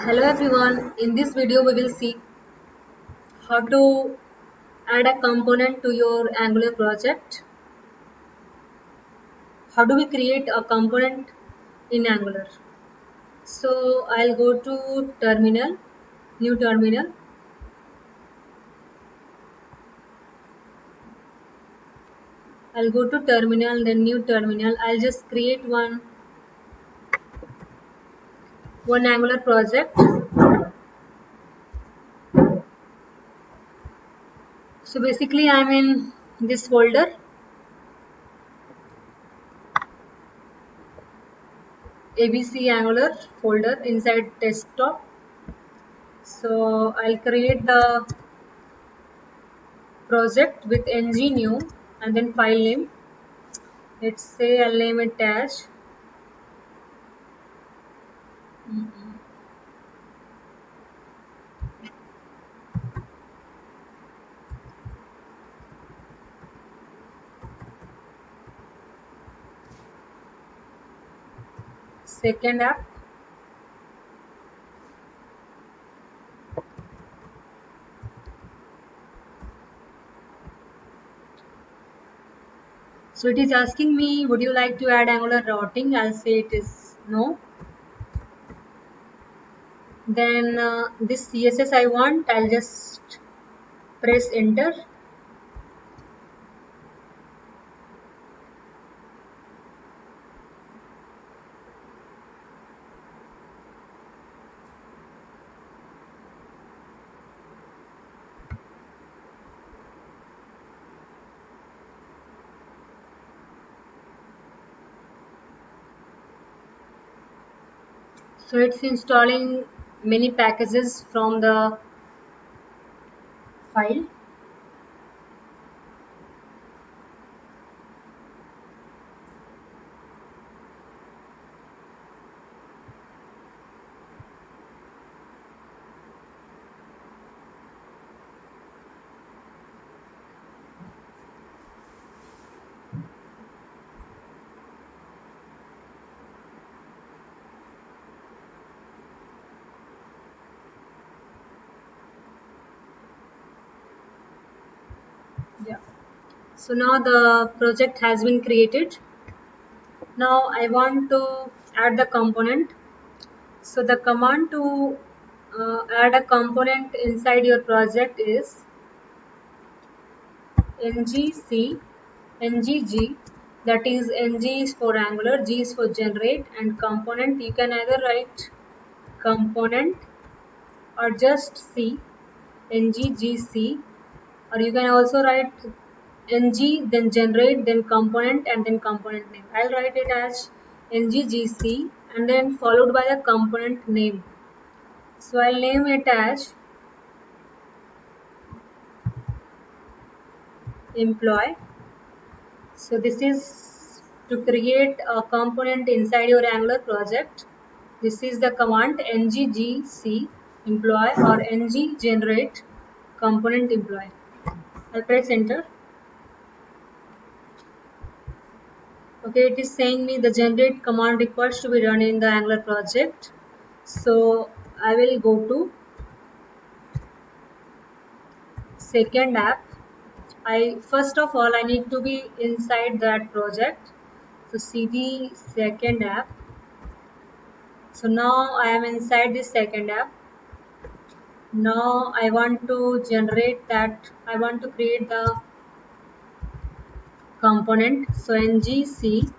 Hello everyone, in this video we will see how to add a component to your Angular project. How do we create a component in Angular? So I'll go to terminal, new terminal. I'll go to terminal, then new terminal. I'll just create one Angular project. So basically I'm in this folder, ABC Angular folder inside desktop. So I'll create the project with ng new and then file name. Let's say I'll name it as second app. So it is asking me, would you like to add Angular routing? I'll say it is no. Then this CSS I want, I'll just press enter. So it's installing many packages from the file. Yeah. So now the project has been created. Now I want to add the component. So the command to add a component inside your project is ngc ngg, that is ng is for Angular, g is for generate, and component you can either write component or just c nggc, or you can also write ng then generate then component and then component name. I'll write it as nggc and then followed by the component name. So I'll name it as employee. So this is to create a component inside your Angular project. This is the command nggc employee or ng generate component employee. I'll press enter. Okay, it is saying me the generate command requires to be run in the Angular project. So I will go to second app. I first of all I need to be inside that project. So cd second app. So now I am inside this second app. Now I want to generate that, I want to create the component. So ngc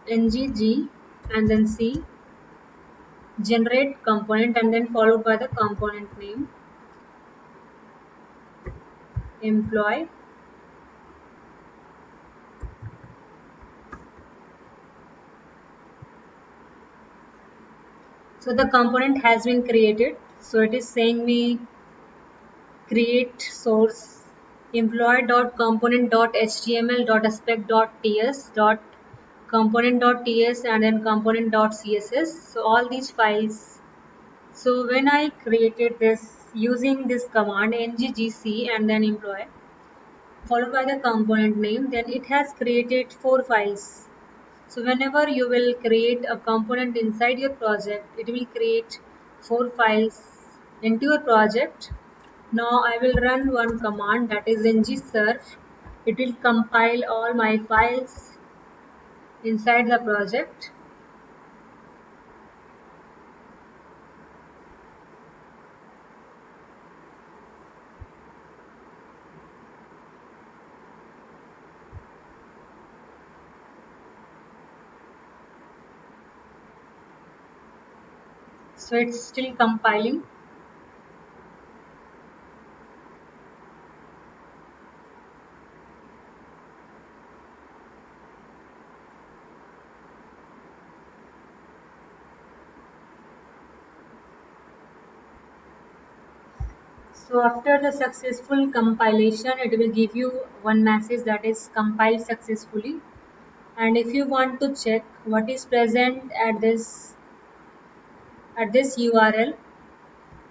ngg and then c generate component and then followed by the component name employee. So the component has been created. So it is saying me create source employee.component.html.aspect.ts.component.ts and then component.css. So all these files. So when I created this using this command nggc and then employee followed by the component name, then it has created 4 files. So whenever you will create a component inside your project, it will create 4 files into your project. Now I will run one command, that is ngserve. It will compile all my files inside the project. So it's still compiling. So after the successful compilation, it will give you one message that is compiled successfully. And if you want to check what is present at this URL,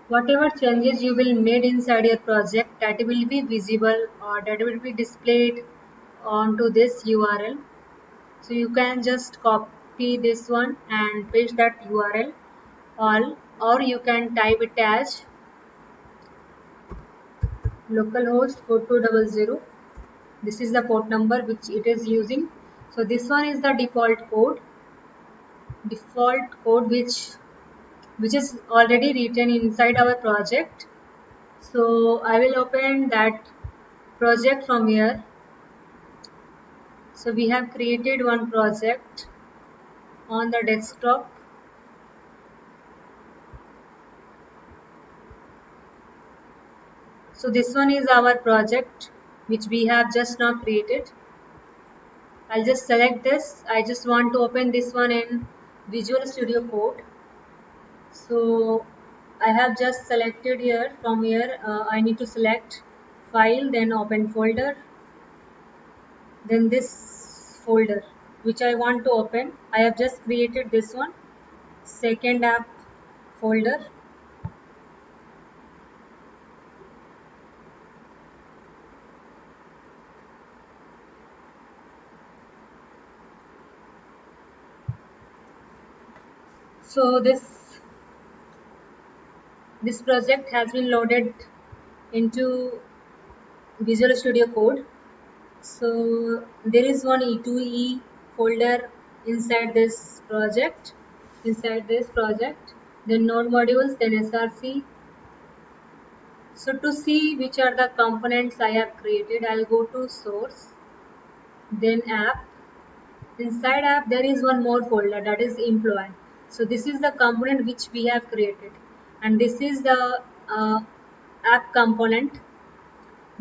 whatever changes you will made inside your project, that will be visible or that will be displayed onto this URL. So you can just copy this one and paste that URL all, or you can type it as localhost 4200. This is the port number which it is using. So this one is the default code which is already written inside our project. So I will open that project from here. So we have created one project on the desktop. So this one is our project which we have just now created. I'll just select this. I just want to open this one in Visual Studio Code. So I have just selected here. From here I need to select file, then open folder, then this folder which I want to open. I have just created this one, second app folder. So this project has been loaded into Visual Studio Code. So there is one E2E folder inside this project. Then node modules, then src. So to see which are the components I have created, I'll go to source, then app. Inside app there is one more folder, that is employee. So this is the component which we have created, and this is the app component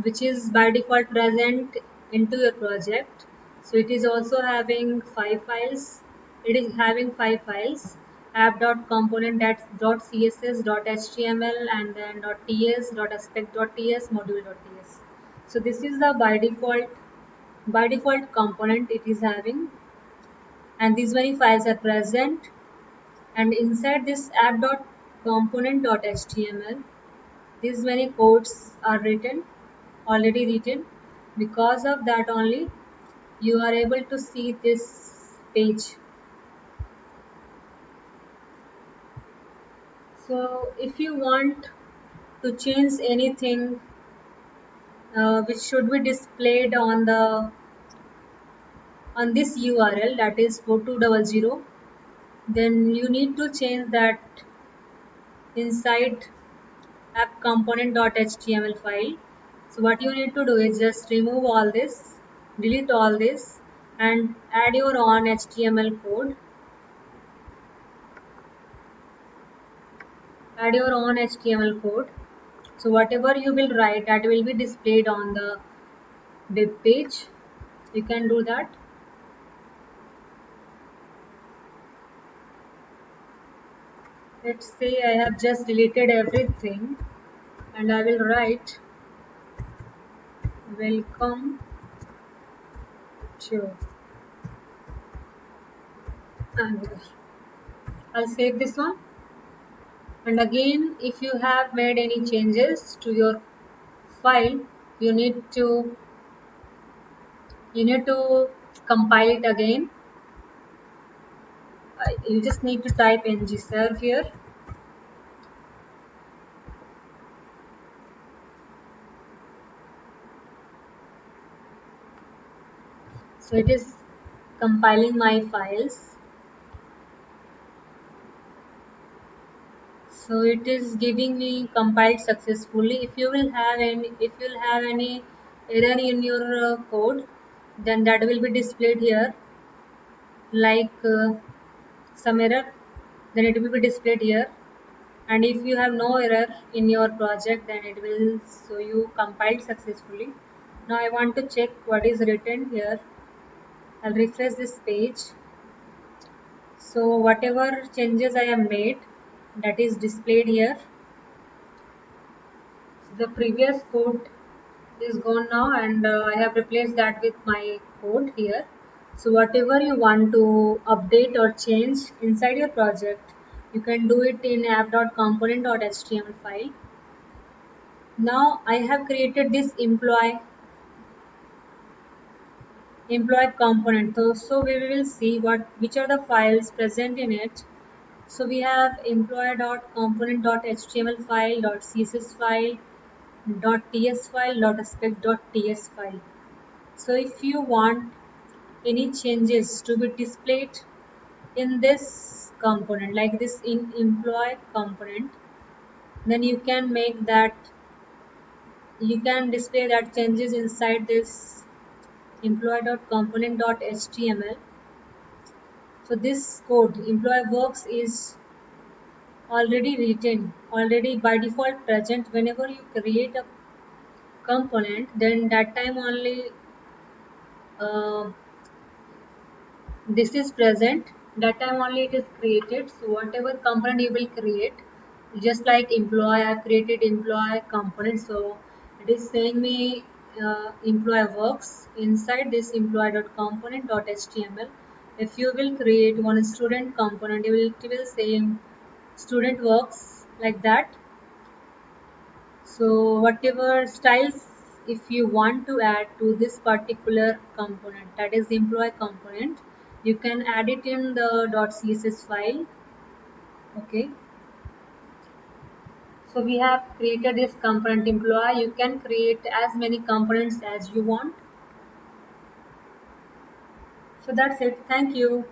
which is by default present into your project. So it is also having 5 files. It is having 5 files: app.component.css.html, and then .ts, .aspect.ts, module.ts. So this is the by default component it is having, and these many files are present. And inside this app.component.html, these many codes are already written. Because of that only you are able to see this page. So if you want to change anything which should be displayed on this URL, that is 4200, then you need to change that inside app component.html file. So what you need to do is just remove all this, delete all this, and add your own HTML code. Add your own HTML code. So whatever you will write, that will be displayed on the web page. You can do that. Let's say I have just deleted everything and I will write welcome to Angular. I'll save this one. And again, if you have made any changes to your file, you need to compile it again. You just need to type ngserve here, So it is compiling my files. So it is giving me compiled successfully. If you will have any error in your code, then that will be displayed here, like some error, then it will be displayed here. And if you have no error in your project, then it will show you compiled successfully. Now I want to check what is written here. I'll refresh this page. So whatever changes I have made, that is displayed here. The previous code is gone now, and I have replaced that with my code here. So whatever you want to update or change inside your project, you can do it in app.component.html file. Now I have created this employee component. So we will see which are the files present in it. So we have employee.component.html file, .css file, .ts file, .spec.ts file. So if you want any changes to be displayed in this component, like this in employee component, then you can display that changes inside this employee.component.html. So this code employee works is already written, already by default present. Whenever you create a component, then that time only uh, this is present, that time only it is created. So whatever component you will create, just like employee, I created employee component. So it is saying me employee works inside this employee.component.html. If you will create one student component, it will say student works, like that. So whatever styles, if you want to add to this particular component, that is the employee component, you can add it in the .css file. Okay. So we have created this component employee. You can create as many components as you want. So that's it. Thank you.